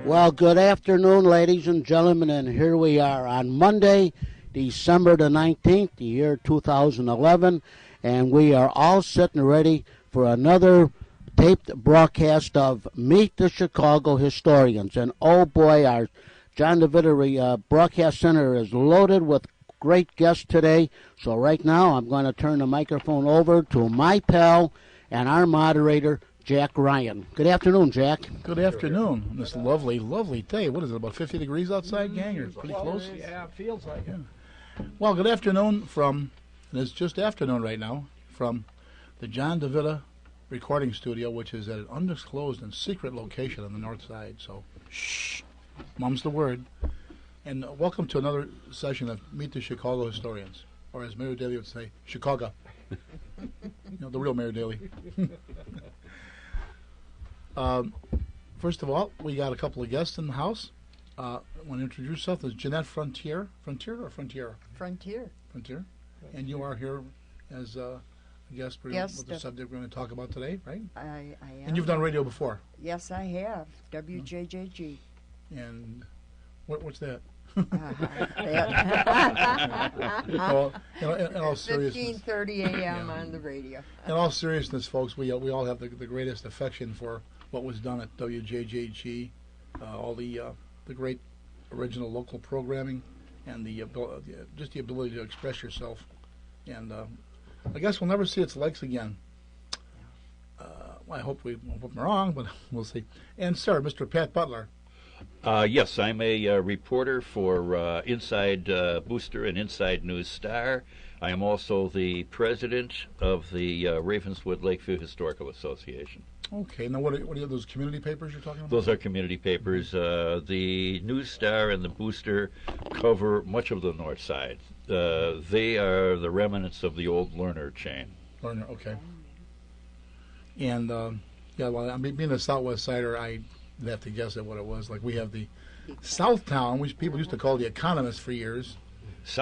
Well, good afternoon, ladies and gentlemen, and here we are on Monday, December the 19th, the year 2011, and we are all sitting ready for another taped broadcast of Meet the Chicago Historians. And oh boy, our John DeVita Broadcast Center is loaded with great guests today. So right now, I'm going to turn the microphone over to my pal and our moderator, Jack Ryan. Good afternoon, Jack. Good afternoon. On this lovely, lovely day. What is it, about 50 degrees outside, gang? Or pretty close? Yeah, it feels like it. Well, good afternoon from, and it's just afternoon right now, from the John DeVita recording studio, which is at an undisclosed and secret location on the north side. So, shh, mum's the word. And welcome to another session of Meet the Chicago Historians, or as Mayor Daley would say, Chicago. The real Mayor Daley. First of all, we got a couple of guests in the house. Want to introduce yourself? There's Jeanette Frontier. Frontier or Frontier? Frontier. Frontier. And you are here as a guest for the subject we're going to talk about today, right? I am. And you've done radio before? Yes, I have. WJJG. And what's that? Well, in all seriousness, 15:30 a.m. on the radio. In all seriousness, folks, we all have the greatest affection for what was done at WJJG, all the great original local programming, and just the ability to express yourself. And I guess we'll never see its legs again. I hope I'm wrong, but we'll see. And sir, Mr. Pat Butler. Yes, I'm a reporter for Inside Booster and Inside News Star. I am also the president of the Ravenswood Lakeview Historical Association. Okay, now what are those community papers you're talking about? Those are community papers. The News Star and the Booster cover much of the north side. They are the remnants of the old Lerner chain. Lerner, okay. And, being a Southwest Sider, I'd have to guess at what it was. Like, we have the Southtown, which people used to call the Economist for years. The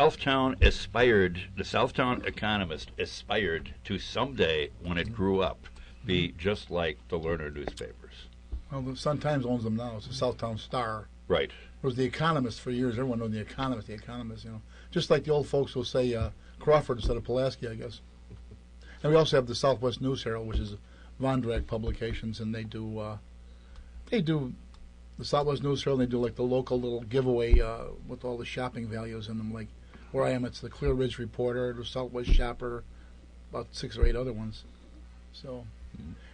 Southtown Economist aspired to someday, when it grew up, be just like the Lerner newspapers. Well, the Sun-Times owns them now. It's the Southtown Star. Right. It was the Economist for years. Everyone knew the Economist, Just like the old folks will say Crawford instead of Pulaski, I guess. And we also have the Southwest News Herald, which is Von Drag Publications, and they do the Southwest News Herald, and they do like the local little giveaway with all the shopping values in them. Like where I am, it's the Clear Ridge Reporter, the Southwest Shopper, about 6 or 8 other ones. So,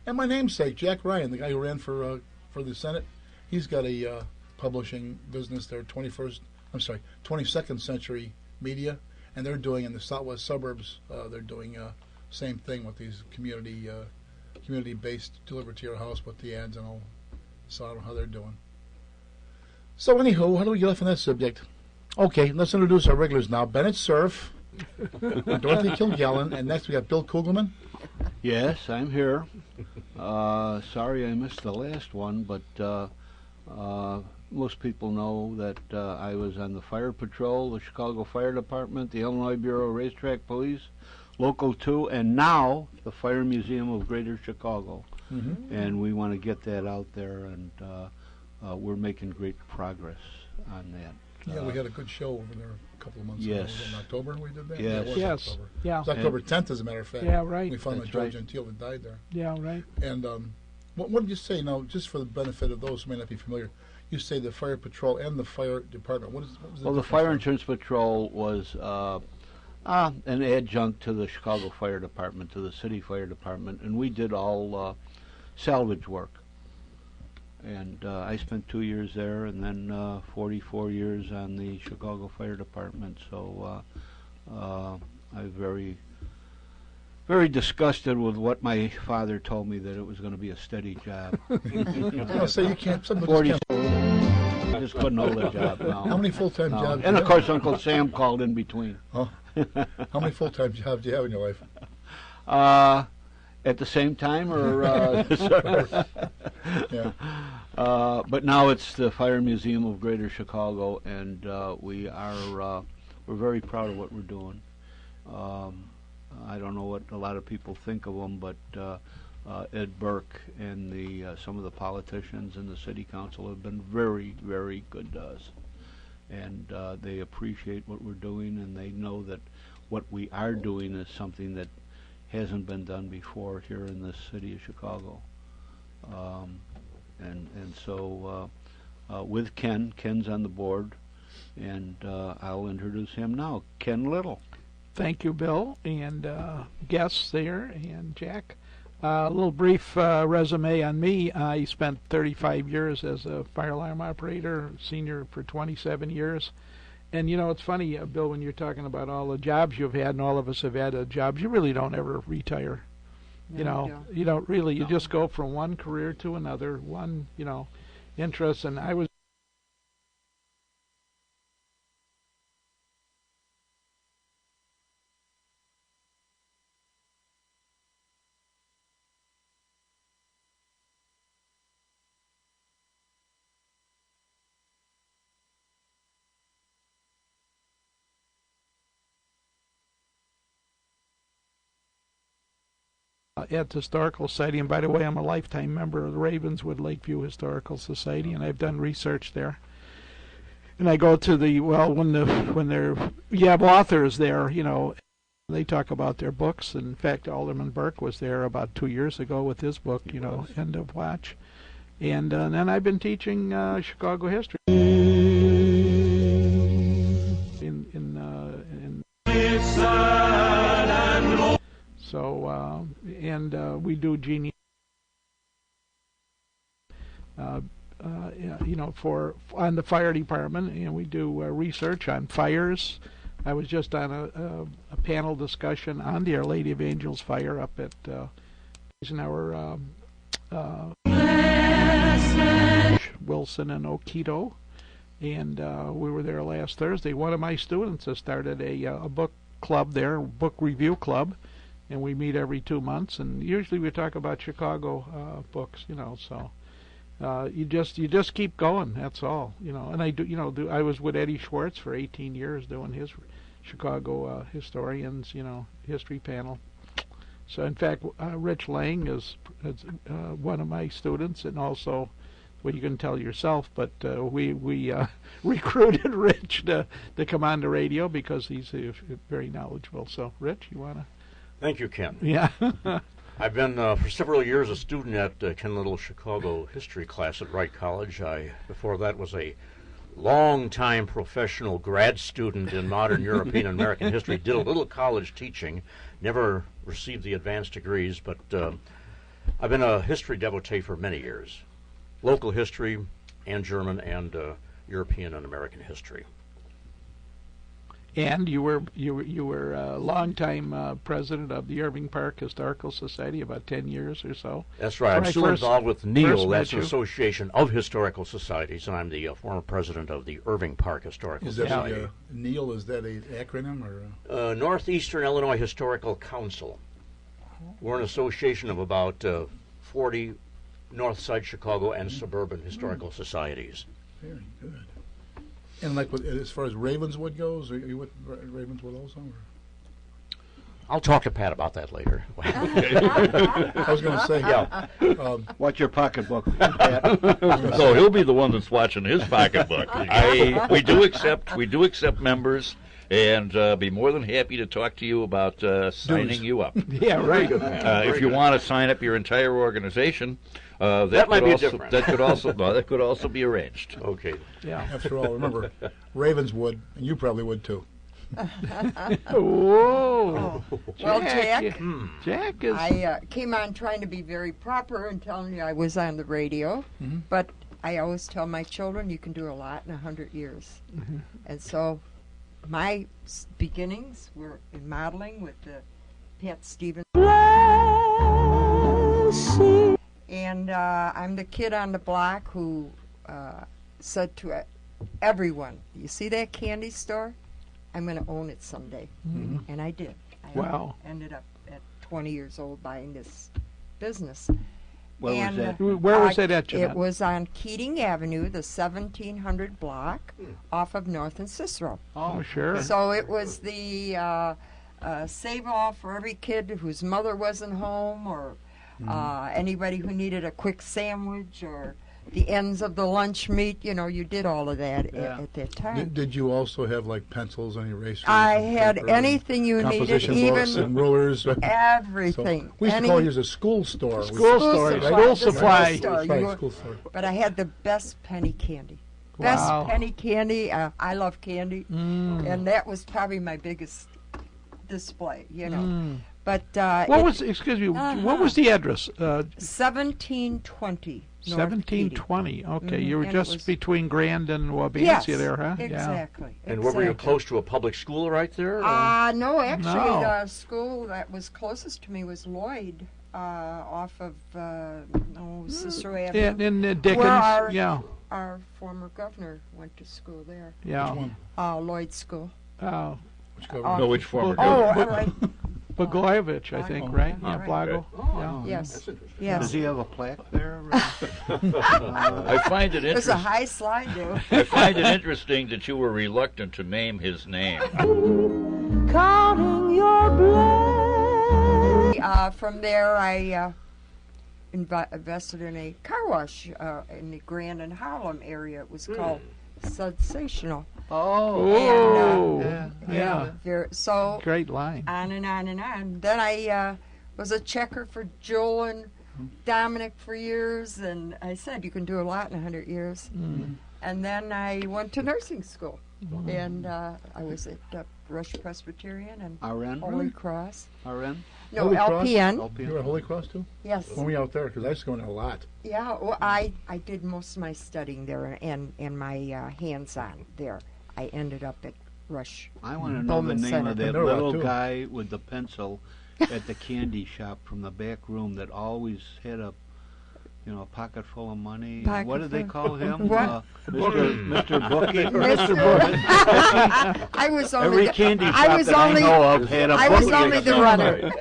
and my namesake, Jack Ryan, the guy who ran for the Senate, he's got a publishing business there, 22nd Century Media, and they're doing in the Southwest suburbs. They're doing same thing with these community-based delivered to your house with the ads and all. So I don't know how they're doing. So anywho, how do we get off on that subject? Okay, let's introduce our regulars now. Bennett Cerf, Dorothy Kilgallen, and next we got Bill Kugelman. Yes, I'm here. Sorry I missed the last one, but most people know that I was on the Fire Patrol, the Chicago Fire Department, the Illinois Bureau of Racetrack Police, Local 2, and now the Fire Museum of Greater Chicago. Mm-hmm. And we want to get that out there, and we're making great progress on that. Yeah, we had a good show over there a couple of months ago. Yes. Was it in October we did that? Yes. Yeah, it was October. Yeah. It was October 10th, as a matter of fact. Yeah, right. We found That's Joe right. Gentile that died there. Yeah, right. And what did you say now, just for the benefit of those who may not be familiar, you say the Fire Patrol and the Fire Department. What was the Well, the Fire Insurance Patrol was an adjunct to the Chicago Fire Department, to the City Fire Department, and we did all salvage work. And I spent 2 years there, and then 44 years on the Chicago Fire Department. So I'm very, very disgusted with what my father told me, that it was going to be a steady job. So you can't. 40. I just couldn't hold a job now. How many full-time jobs? And of course, Uncle Sam called in between. Oh. How many full-time jobs do you have in your life? At the same time, or yeah. But now it's the Fire Museum of Greater Chicago, and we're very proud of what we're doing. I don't know what a lot of people think of them, but Ed Burke and some of the politicians in the city council have been very, very good to us. And they appreciate what we're doing, and they know that what we are doing is something that hasn't been done before here in the city of Chicago. And so with Ken's on the board, and I'll introduce him now. Ken Little. Thank you, Bill, and guests there, and Jack. A little brief resume on me. I spent 35 years as a fire alarm operator, senior for 27 years. And, you know, it's funny, Bill, when you're talking about all the jobs you've had, and all of us have had jobs, you really don't ever retire. You don't really. You just go from one career to another, one, interest. And I was at the Historical Society, and by the way, I'm a lifetime member of the Ravenswood Lakeview Historical Society, and I've done research there. And I go to you have authors there, they talk about their books. In fact, Alderman Burke was there about 2 years ago with his book, End of Watch. And then I've been teaching Chicago history. So, we do on the fire department, and we do research on fires. I was just on a panel discussion on the Our Lady of Angels fire up at Eisenhower, Wilson, and Oquito, and we were there last Thursday. One of my students has started a book club there, book review club. And we meet every 2 months, and usually we talk about Chicago books, so you just keep going. That's all, And I do, I was with Eddie Schwartz for 18 years doing his Chicago historians, history panel. So in fact, Rich Lang is one of my students, and also, well, you can tell yourself, but we recruited Rich to come on the radio because he's very knowledgeable. So, Rich, you wanna? Thank you, Ken. Yeah. I've been for several years a student at Ken Little Chicago history class at Wright College. Before that was a long-time professional grad student in modern European and American history. Did a little college teaching, never received the advanced degrees, but I've been a history devotee for many years. Local history and German and European and American history. And you were a longtime president of the Irving Park Historical Society, about 10 years or so. That's right. I'm still involved with NEAL. That's an association of historical societies, and I'm the former president of the Irving Park Historical Society. NEAL, is that an acronym or? Northeastern Illinois Historical Council. We're an association of about 40 North Side Chicago and suburban historical societies. Very good. And as far as Ravenswood goes, are you with Ravenswood also? Or? I'll talk to Pat about that later. I was going to say, yeah. Watch your pocketbook, Pat. So he'll be the one that's watching his pocketbook. We do accept members, and be more than happy to talk to you about signing you up. Yeah, right. If you want to sign up your entire organization. That might be different. That could also be arranged. Okay. Yeah. After all, remember, Ravenswood, and you probably would too. Whoa. Well, Jack, Jack is. I came on trying to be very proper and telling you I was on the radio, but I always tell my children you can do a lot in 100 years. And so my beginnings were in modeling with the Pat Stevens. And I'm the kid on the block who said to everyone, you see that candy store? I'm going to own it someday. And I did. Wow. Ended up at 20 years old buying this business. Where was that? Where was that at, Jeanette? It was on Keating Avenue, the 1700 block, off of North and Cicero. Oh, sure. So it was the save-all for every kid whose mother wasn't home, or Anybody who needed a quick sandwich or the ends of the lunch meat, you did all of that at that time. Did you also have like pencils and erasers? I and had paper and anything you needed, composition books and even rulers. everything. So we used to call yours a school store. School store, supply, school the supply. store. That's right, You were- school store. But I had the best penny candy. Wow. Best penny candy. I love candy, and that was probably my biggest display. But What was, excuse me, what was the address? 1720? North 1720. Okay, you were And it just was- between Grand and Wabansie Yes, there, huh? exactly. And were you exactly. close to a public school right there? No, actually, No. the school that was closest to me was Lloyd, off of Cicero Avenue. Yeah. And Dickens. Where our- Yeah. Our former governor went to school there, Yeah. Which one? Lloyd School. Which government? No, which former? Oh, but- all right. Blagojevich, I think, Oh, right? all Yeah, right. Blago. Oh, Yes. That's interesting. Yes. Does he have a plaque there? I find it There's a interesting. high slide there. I find it interesting that you were reluctant to name his name. Counting your blood. From there, I invested in a car wash in the Grand and Harlem area. It was called Sensational. Oh, And, yeah. so Great line. on and on and on. Then I was a checker for Joel and Dominic for years, and I said you can do a lot in 100 years. And then I went to nursing school, and I was at Rush Presbyterian and RN? Holy Cross. RN? No, Holy Cross? LPN. You were at Holy Cross too? Yes. When were you out there? Because I used to go in there a lot. Yeah, well, I did most of my studying there and my hands-on there. I ended up at Rush. I want to know the Bowman name Center. of that They're a lot, little too. guy with the pencil at the candy shop from the back room that always had a pocket full of money. Pocket What did they full- call him? What? Mr. Bookie. I was only Every the, candy shop I was that only I know of had a I was bookie. only the runner.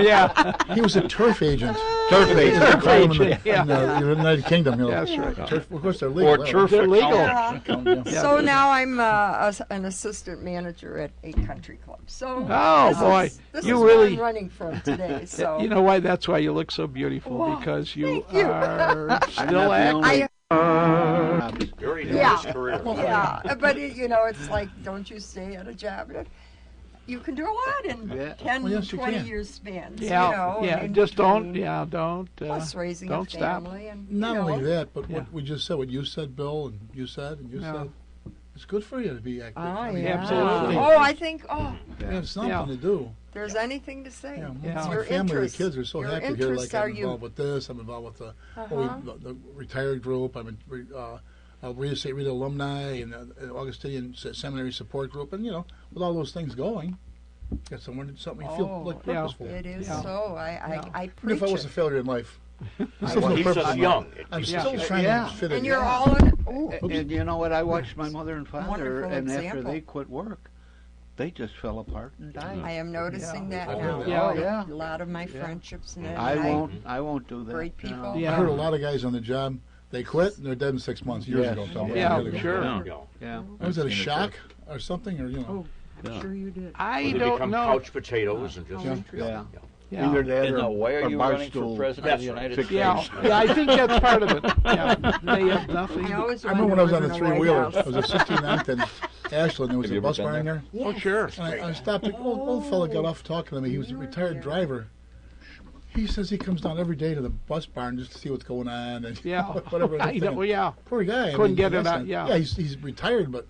Yeah. He was a turf agent. Turf They agent. call him in agent, yeah. the United Kingdom. That's right. Turf, of course, they're legal. Or that turf They're legal. accountant. way. Yeah. So now I'm an assistant manager at a country club. So Oh, this boy. this You is really- where I'm running from today. So You know why? That's why you look so beautiful, Wow, because you thank you. are I'm still not the active. only- Very Yeah. nice career. yeah, but it's like, don't you stay at a job? You can do a lot in Yeah. 10, Well, yes, you 20 can. years spans. Yeah, in just don't, between, don't. Plus raising don't a stop. family and Not you know, only that, but Yeah. what we just said, what you said, Bill, and you said, and you Yeah. said, it's good for you to be active. Oh, I mean, yeah. Absolutely. Oh, I think, you have something Yeah. to do. there's anything to say. Yeah, Yeah. It's my your family, interests. the kids are so Your happy here. interests Like are I'm you. involved with this. I'm involved with the Uh-huh. the retired group. I'm in Reed State Reed alumni and Augustinian Seminary support group, and with all those things going, got something you feel like yeah. purposeful. It is Yeah. so. I Even preach if I was a it. failure in life, Well, he's just young. I'm Yeah. still trying Yeah. to fit in. And you're all in. Ooh. And you know what? I watched my mother and father, Wonderful and after example. they quit work, they just fell apart and died. I am noticing that Yeah. now. Yeah. Oh, yeah. A lot of my friendships and I won't do that. Great you know. people. I Yeah. heard a lot of guys on the job. They quit and they're dead in 6 months. Years Yes. ago, tell me. Yeah, Years ago. sure. Yeah. Yeah. Was it a shock or something, or I'm sure you did. I They don't become know. couch potatoes and just. Yeah. Yeah. Yeah. Either that And or, now, why are or you running for Barstool. president of the United States? Yeah, yeah, I think that's part of it. Yeah, they have nothing. I always I remember when I was on the wondered in a three-wheeler. White I was at 69th and Ashland. There was Have a you ever bus been barn there? there. Oh, sure. And I stopped. The old fella got off talking to me. He was a retired driver. He says he comes down every day to the bus barn just to see what's going on and Yeah. whatever. I know, well, yeah. Poor guy. Couldn't get he it missed out, yeah. Yeah, he's retired, but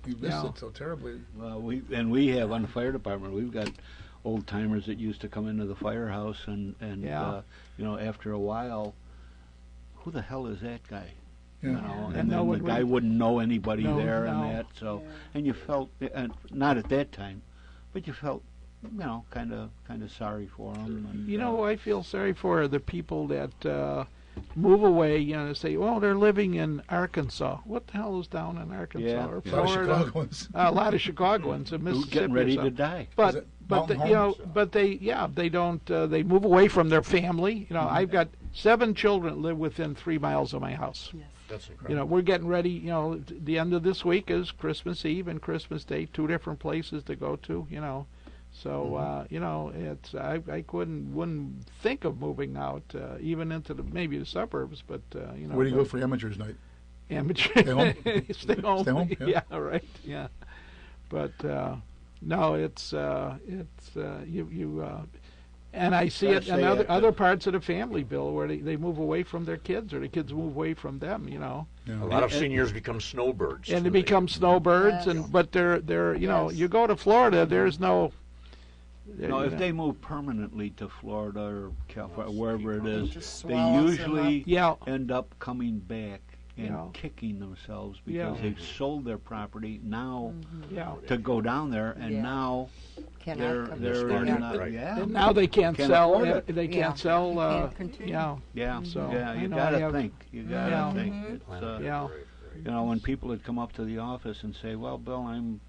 he missed Yeah. it so terribly. We have on the fire department. We've got old timers that used to come into the firehouse, and Yeah. after a while, who the hell is that guy? Yeah. You know, And and no then one the guy would- wouldn't know anybody No, there no. and that. So, and you felt, and not at that time, but you felt, kind of sorry for him. And, You know who I feel sorry for are the people that move away, say, well, they're living in Arkansas. What the hell is down in Arkansas Yeah. or A lot of Florida? Chicagoans. A lot of Chicagoans and who's Mississippi. getting or ready to something. die. Is But it but Mountain the, but they don't they move away from their family. I've got 7 children live within 3 miles of my house. Yes. That's incredible. We're getting ready. The end of this week is Christmas Eve and Christmas Day, 2 different places to go to. So you know, it's I wouldn't think of moving out even into maybe the suburbs, but you know. Where do you go for amateurs night? Amateur. Stay home? Stay home. Stay home, yeah. Yeah, right. Yeah, but no, it's you. And I see Gotta it say in it, other parts of the family, Bill, where they move away from their kids, or the kids move away from them. You know. Yeah. A lot of seniors become snowbirds. And they too. become snowbirds, Yes. and but they're you know, Yes. you go to Florida, there's no. No, you if know, they move permanently to Florida or California, wherever it is, Just they swallows them usually Yeah. end up coming back and Yeah. kicking themselves Yeah. because they've sold their property now Yeah. to go down there, and Yeah. now Cannot they're come they're Smart, not. right. Yeah, And now they can't Can't sell. afford it. They Yeah. can't sell. You can't continue. Yeah. yeah. So, yeah, you you know, I gotta have- think. You gotta Yeah. think. Mhm. It's, Yeah. you know, when people would come up to the office and say, "Well, Bill, I'm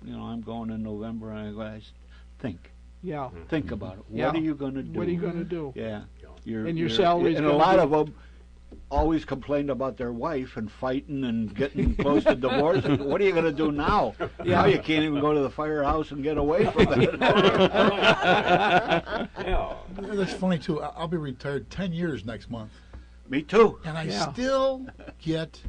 going in November," and I go, think Yeah. about it. Yeah. What are you going to do? What are you going to do? Yeah, And your salary's and a gonna lot be- of them always complained about their wife and fighting and getting close to divorce. And what are you going to do now? Yeah. Now you can't even go to the firehouse and get away from it. Yeah. That's funny too. I'll be retired 10 years next month, Me too. and I Yeah. still get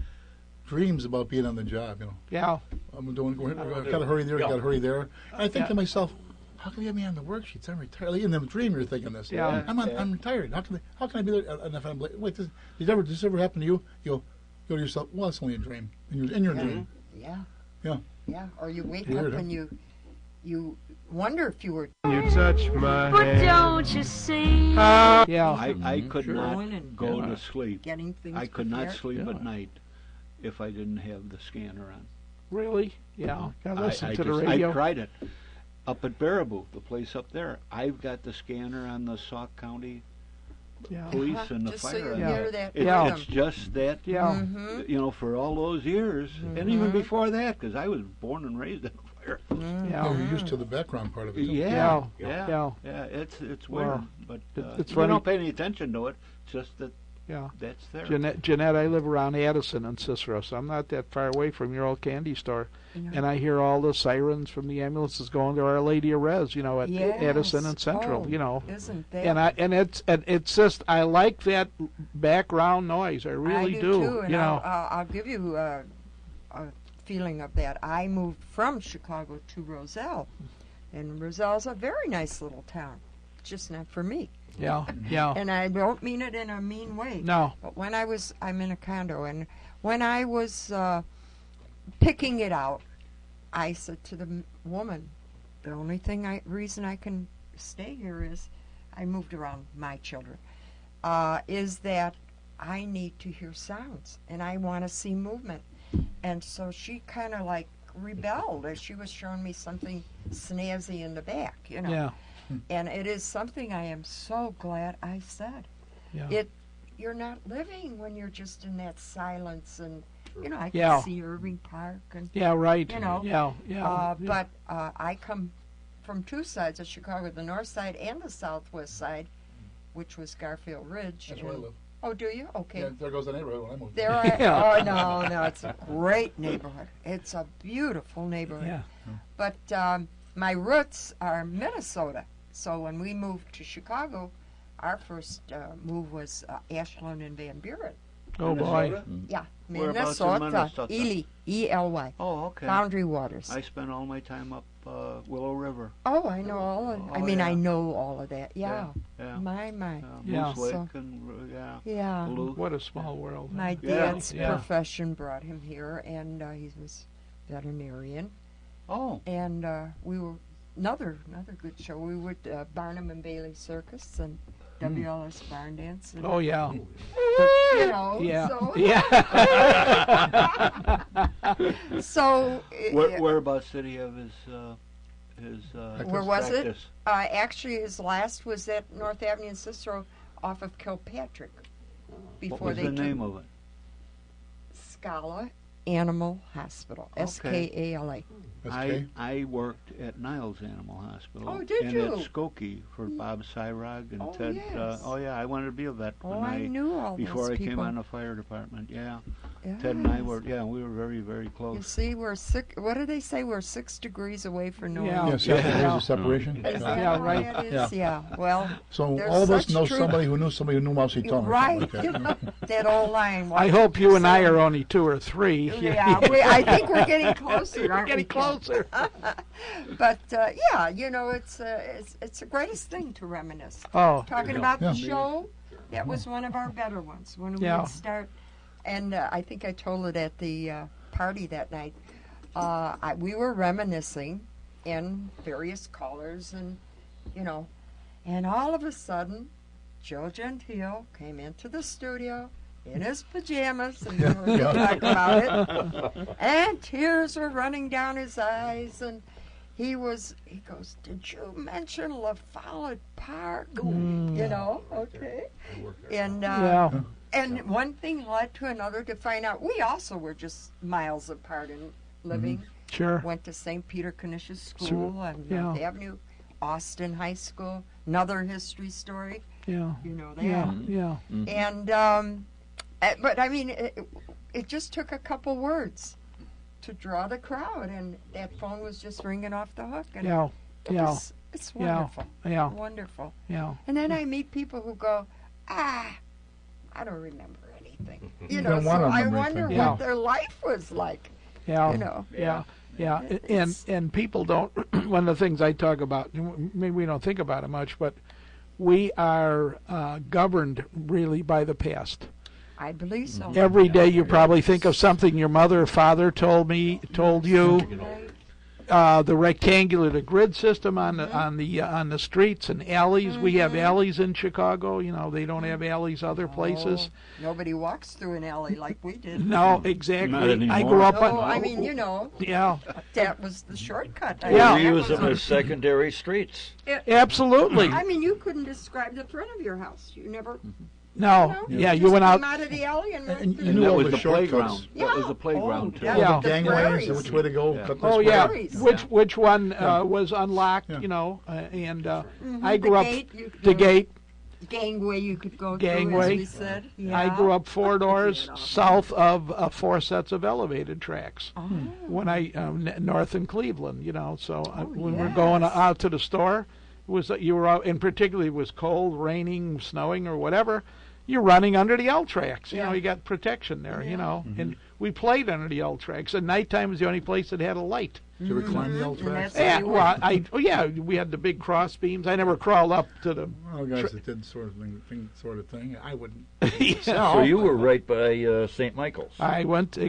dreams about being on the job. You know, Yeah. I'm doing. Got to hurry there. Yeah. Got to hurry there. And I think Yeah. to myself, how can you have me on the worksheets? I'm retired. Like, in the dream, you're thinking this. Yeah. I'm retired. How can I be there? And if I'm late, wait, did this ever happen to you? You'll go to yourself. Well, it's only a dream. In your dream. Yeah. Yeah. Yeah. Or you wake Weird, up huh? and you wonder if you were You touch my But hand. don't you see? Yeah. I could Sure. not Going and go Yeah. to sleep. getting things I could not prepared. sleep Yeah. at night if I didn't have the scanner on. Really? Yeah. Gotta listen to the I radio. tried it. Up at Baraboo, the place up there, I've got the scanner on the Sauk County Yeah. Police Uh-huh. and the Just so fire. you Yeah. hear that It, Yeah. It's just that, Yeah. Mm-hmm. you know, for all those years, and even before that, because I was born and raised in fire. Yeah. Oh, you're used to the background part of it. Too. Yeah, Yeah. yeah, Yeah. It's Well, weird, but it's you funny- don't pay any attention to it. It's just that Yeah. that's there. Jeanette, I live around Addison and Cicero, so I'm not that far away from your old candy store. Yeah. And I hear all the sirens from the ambulances going to Our Lady of Res, you know, at Yes. Addison and Central, Oh, you know. Isn't that? And it's just I like that background noise. I really I do too, and you know. I'll give you a feeling of that. I moved from Chicago to Roselle, and Roselle's a very nice little town, just not for me. Yeah. Yeah. And I don't mean it in a mean way. No. But when I'm in a condo, and when I was picking it out, I said to the woman, the only reason I can stay here is I moved around my children, is that I need to hear sounds and I want to see movement. And so she kind of like rebelled as she was showing me something snazzy in the back, you know. Yeah. And it is something I am so glad I said. Yeah. You're not living when you're just in that silence, and you know I can Yeah. see Irving Park and Yeah, right. You know, Yeah. Yeah. but I come from two sides of Chicago, the north side and the southwest side, which was Garfield Ridge. That's where I and- live. Oh, do you? Okay. Yeah, there goes the neighborhood when I moved. There are. Yeah. Oh no, it's a great neighborhood. It's a beautiful neighborhood. Yeah. But my roots are Minnesota. So when we moved to Chicago, our first move was Ashland and Van Buren. Oh boy. Minnesota? Yeah, Whereabouts in Minnesota. Minnesota? Ely, E-L-Y. Oh, okay. Boundary Waters. I spent all my time up Willow River. Oh, I know all of. I Oh, mean, I yeah. know all of that. Yeah. Yeah. My. Yeah. Moose Lake So- and yeah. Yeah. Duluth. What a small world. My Yeah. dad's Yeah. profession brought him here, and he was veterinarian. Oh, And we were another good show. We were at Barnum and Bailey Circus and WLS Barn Dance. And, Oh yeah. you know, Yeah. So, Yeah. so whereabouts did he have his where was it? practice? Actually, his last was at North Avenue in Cicero, off of Kilpatrick. Before What was they the took name of it? Scala Animal Hospital, Okay. Skala. I worked at Niles Animal Hospital. Oh, did and you? at Skokie for Bob Syrog and Oh, Ted. yes. Oh yeah, I wanted to be a vet Oh, when I knew all before those I people. came on the fire department. Yeah, Ted and I Yes. were, we were very, very You close. see, we're six. What do they say? We're 6 degrees away from knowing. Yeah. Yeah, Yeah. there's a separation. Is that Yeah, how right. that is? Yeah. Well, So There's all of us such know truth. somebody who knew somebody who knew Mao Zedong. or right. something like that. That old line. I hope you and I are only 2 or 3. Yeah, I think we're getting closer. We're aren't getting we, Ken? closer. But yeah, it's the greatest thing to reminisce. Oh, Talking about Yeah. the show, that was one of our better ones when we Yeah. would start. And I think I told it at the party that night. We were reminiscing in various colors, and and all of a sudden, Joe Gentile came into the studio in his pajamas, and we were talking about it, and tears were running down his eyes, and he goes, "Did you mention La Follette Park?" Okay. And yeah. and one thing led to another to find out we also were just miles apart in living. Sure. Went to St. Peter Canisius School on yeah. North Avenue, Austin High School, another history story. Yeah. You know that. Yeah. Yeah. And but I mean, it just took a couple words to draw the crowd, and that phone was just ringing off the hook. And Yeah. Yeah. it's Yeah. wonderful. Yeah. Wonderful. Yeah. And then I meet people who go, I don't remember anything. You don't wanna So I remember wonder anything. Yeah. what their life was like. Yeah. Yeah. Yeah, and people don't. One of the things I talk about, maybe we don't think about it much, but we are governed really by the past. I believe so. Every day you probably think of something your mother or father told you. The rectangular, the grid system on the streets and alleys. We have alleys in Chicago. They don't have alleys other places. Nobody walks through an alley like we did. No, exactly. Not anymore. I grew up No, on. I mean, Yeah, that was the shortcut. We use them as secondary streets. absolutely. I mean, you couldn't describe the front of your house. You never. No, yeah, you just went came out. out of the alley and went And through you And knew that all was the the shortcuts. playground. That was Yeah. the playground, Oh, too. yeah. All the the gangways prairies. and which way to go. Yeah. Cut this Oh way. yeah, Prairies. which one was unlocked? Yeah. And Mhm, I grew the up gate, you could the go- gate. Gangway you could go Gangway. through, as we said. I Yeah. grew up 4 doors south of 4 sets of elevated tracks. Oh. When I north in Cleveland, So when we're yes. going out to the store, it was you were out, and particularly it was cold, raining, snowing, or whatever. You're running under the L tracks. Yeah. You got protection there. Yeah. And we played under the L tracks. And nighttime was the only place that had a light. Did you ever climb the old And tracks? that's- Yeah, well, we had the big cross beams. I never crawled up to the. Well, guys that did sort of thing. I wouldn't. So you were right by St. Michael's. I went I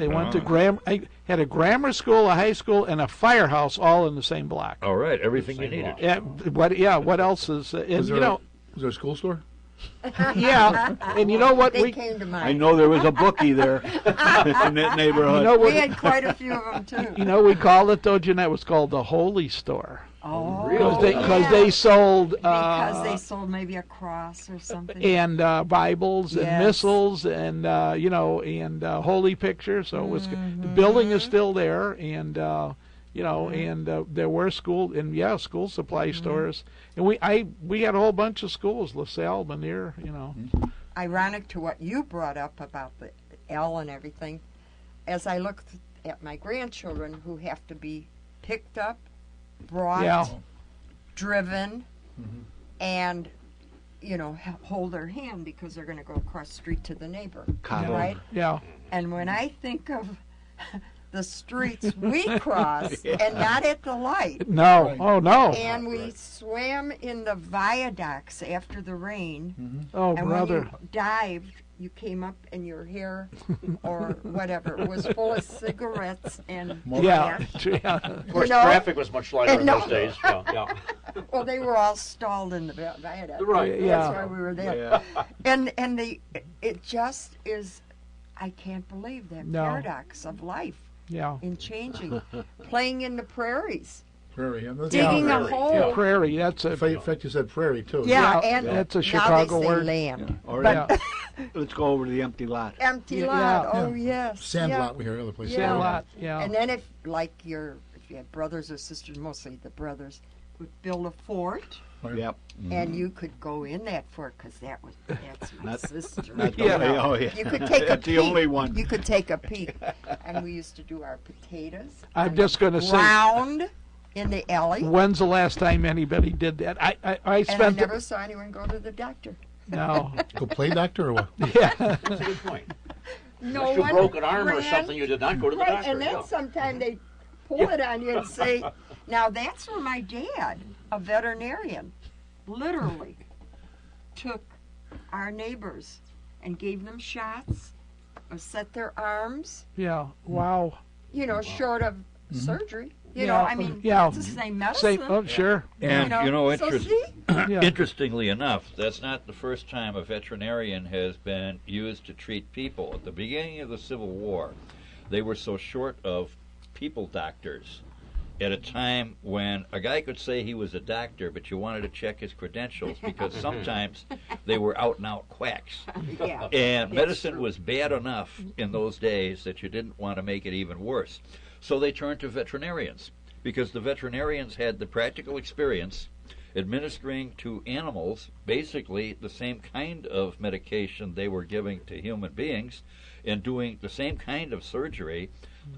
went to I had a grammar school, a high school, and a firehouse all in the same block. All right, everything you needed. Yeah, what else is? And Was there a school store? yeah, and you know what They we. came to I mind. know there was a bookie there in that neighborhood. You know We what? had quite a few of them too. We called it though, Jeanette. It was called the Holy Store Oh, because yeah. they sold Because they sold maybe a cross or something. and Bibles and Yes. missals and and holy pictures. So it was the building is still there, and there were school supply stores, and we had a whole bunch of schools, LaSalle, Manier, Ironic to what you brought up about the L and everything, as I look at my grandchildren who have to be picked up, brought, Yeah. driven, and hold their hand because they're going to go across the street to the neighbor, Coddled. right? Yeah. And when I think of the streets we crossed and not at the light, No. Right. Oh no. and we swam in the viaducts after the rain, Oh and brother. when you dived, you came up and your hair or whatever was full of cigarettes and Yeah. ash. Yeah. Of course, You know? traffic was much lighter in No. those days. Yeah. Well, they were all stalled in the viaduct. Right. Yeah. That's why we were there. Yeah. And it just is. I can't believe that No. paradox of life Yeah. in changing, playing in the prairies, Prairie. Yeah, that's digging a prairie. hole. Prairie. That's a. In fact, you said prairie too. Yeah, Yeah, and that's a now Chicago they say word. land. Or Yeah. let's go over to the empty lot. Empty Yeah, lot. yeah. Oh yes. Sandlot. Yeah. We hear other places. Yeah. Sandlot. Yeah. And then if you had brothers or sisters, mostly the brothers, would build a fort Yep. And you could go in that fort because that's my Not- sister. Not the Yeah. way, oh, yeah. You could take a That's peek. the only one. You could take a peek. And we used to do our potatoes. I'm on just the gonna say- ground in the alley. When's the last time anybody did that? I And I spent never saw anyone go to the doctor. no. Go play doctor or what? Yeah. That's a good point. No Unless you one broke an arm or ran. something, you did not go to the Right, doctor. and then yeah. sometimes they pull it on you and say, now that's where my dad, a veterinarian, literally took our neighbors and gave them shots or set their arms, Yeah. Wow. short of surgery. You know, Yeah, I mean, yeah. it's the same medicine. Same. Oh, sure. And so see? Yeah. interestingly enough, that's not the first time a veterinarian has been used to treat people. At the beginning of the Civil War, they were so short of people doctors at a time when a guy could say he was a doctor, but you wanted to check his credentials because sometimes they were out-and-out quacks. Yeah. And That's medicine true. was bad enough in those days that you didn't want to make it even worse. So they turned to veterinarians because the veterinarians had the practical experience administering to animals basically the same kind of medication they were giving to human beings and doing the same kind of surgery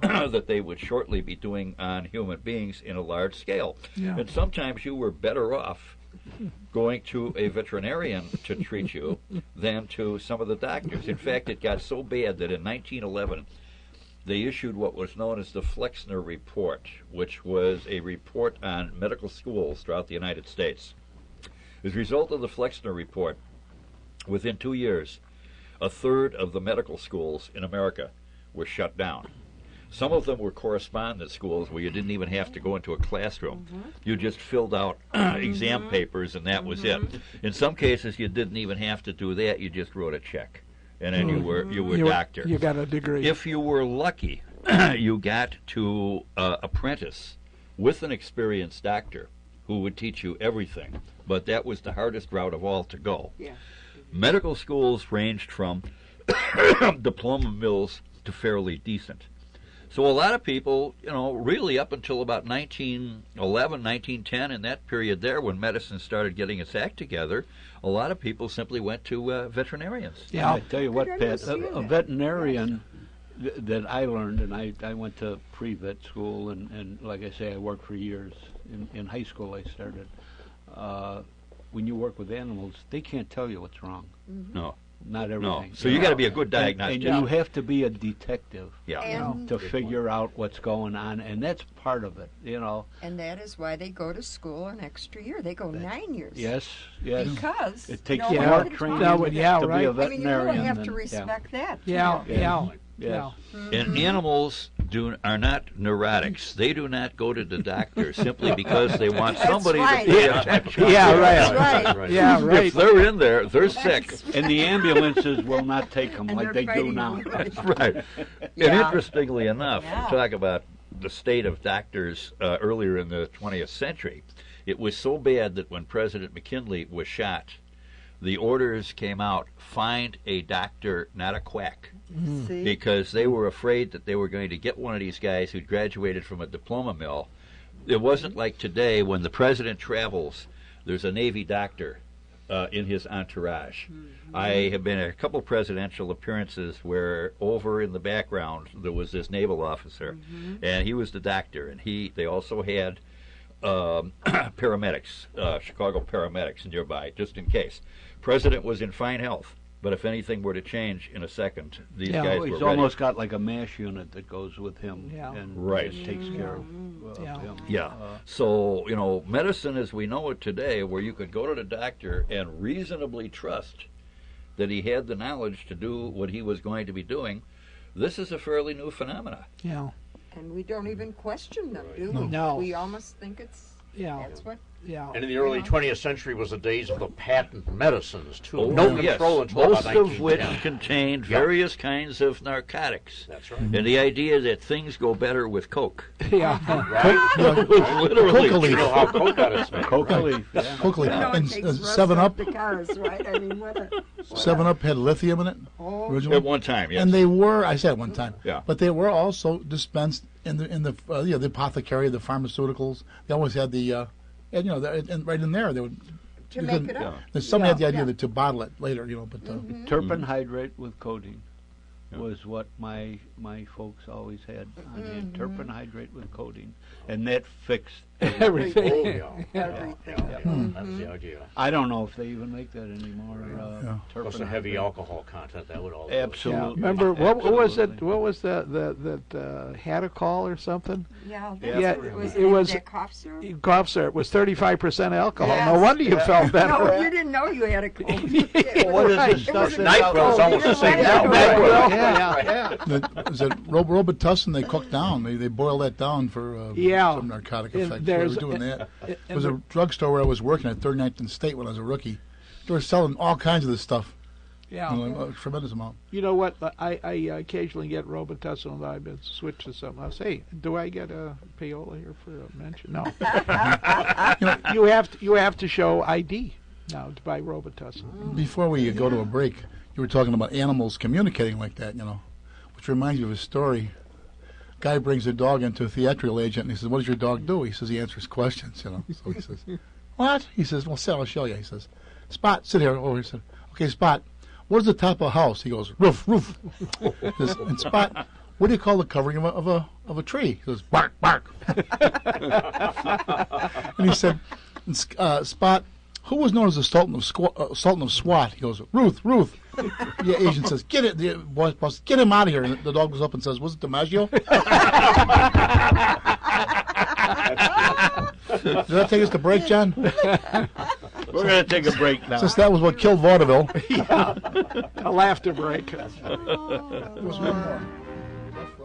that they would shortly be doing on human beings in a large scale. Yeah. And sometimes you were better off going to a veterinarian to treat you than to some of the doctors. In fact, it got so bad that in 1911 they issued what was known as the Flexner Report, which was a report on medical schools throughout the United States. As a result of the Flexner Report, within 2 years, a third of the medical schools in America were shut down. Some of them were correspondence schools where you didn't even have to go into a classroom. You just filled out exam papers and that was it. In some cases, you didn't even have to do that. You just wrote a check, and then you were doctor. You got a degree. If you were lucky, you got to apprentice with an experienced doctor who would teach you everything. But that was the hardest route of all to go. Yeah. Medical schools ranged from diploma mills to fairly decent. So a lot of people, really up until about 1911, 1910, in that period there when medicine started getting its act together, a lot of people simply went to veterinarians. Yeah. I tell you what, I Pat, understand a that. veterinarian that I learned, and I went to pre-vet school, and like I say, I worked for years. In high school I started. When you work with animals, they can't tell you what's wrong. No. Not No. everything. So you got to be a good And diagnostic. you have to be a detective Yeah. And, to figure out what's going on, and that's part of it, and that is why they go to school an extra year. They go 9 years. Yes, yes. Because It takes no one more can training talk would- to yeah, to right. be a them. I mean, you really veterinarian. have to than- respect that. Yeah. Yeah. Yeah. Yes. And animals are not neurotics. They do not go to the doctor simply because they want That's somebody right. to pay attention. Yeah, That's right. right. Yeah, right. If they're in there, they're sick. And the ambulances will not take them And like they're they do fighting now. over it. Right. And Yeah. interestingly enough, Yeah. you talk about the state of doctors earlier in the 20th century. It was so bad that when President McKinley was shot, the orders came out, find a doctor, not a quack, See? because they were afraid that they were going to get one of these guys who graduated from a diploma mill. It wasn't like today when the president travels, there's a Navy doctor in his entourage. I have been at a couple presidential appearances where over in the background there was this naval officer, and he was the doctor, and they also had paramedics, Chicago paramedics nearby, just in case. President was in fine health, but if anything were to change in a second, these Yeah. guys were He's ready. almost got like a MASH unit that goes with him Yeah. and Right. takes care of Yeah. him. Yeah. So, medicine as we know it today, where you could go to the doctor and reasonably trust that he had the knowledge to do what he was going to be doing, this is a fairly new phenomena. Yeah. And we don't even question them, do No. we? No. We almost think Yeah. that's what. Yeah. And in the early 20th century was the days of the patent medicines, too. Oh, No yes. control until Most about of which 1910. contained Yeah. various kinds of narcotics. That's right. And the idea that things go better with Coke. Yeah. Right? Literally. Coca You know leaf. how Coke got its name. Coca leaf. Yeah. Coca leaf. You know, it And takes rust 7 off Up. the cars, right? I mean, what a. 7 Up had lithium in it Oh, originally. At one time, yes. And they were, I said one time, Yeah. but they were also dispensed in the apothecary, the pharmaceuticals. They always had the And and right in there, they would. To make it up. Somebody had the idea Yeah. that to bottle it later, but Turpin hydrate with codeine was what my folks always had. I mean, turpin hydrate with codeine, and that fixed Everything. Oh, yeah. That's the idea. I don't know if they even make that anymore. Plus Turpin the heavy hydrate. alcohol content, that would all. Absolutely. Remember what was it? Absolutely. What was that Hadacol or something? Yeah, Yeah, was it was- that cough syrup. Cough syrup was 35% alcohol. Yes. No wonder you felt better. No, you didn't know you had a cold. What is Right. this stuff? that's NyQuil's out- almost the same Yeah, now. NyQuil. Yeah. is it Robitussin they cook down? They boil that down for Yeah. some narcotic And effect. They were there's- doing that. and There was a drugstore where I was working at 39th and State when I was a rookie. They were selling all kinds of this stuff. Yeah. A tremendous amount. You know what? I occasionally get Robitussin, and I've been switched to something else. Hey, do I get a payola here for a mention? No. you have to show ID now to buy Robitussin. Before we go to a break, you were talking about animals communicating like that, which reminds me of a story. Guy brings a dog into a theatrical agent, and he says, "What does your dog do?" He says, "He answers questions." So he says, "What?" He says, "Well, sit, I'll show you." He says, "Spot, sit here." Oh, he said, "Okay, Spot, what is the top of a house?" He goes, "Roof, roof." He says, "And Spot, what do you call the covering of a tree?" He goes, "Bark, bark." And he said, "Spot, who was known as the Sultan of SWAT?" He goes, "Ruth, Ruth." The agent says, "Get it, the boss, get him out of here." And the dog goes up and says, "Was it DiMaggio?" Does that take us to break, John? We're going to take a break now. Since that was what killed vaudeville. A laughter break. There was one more.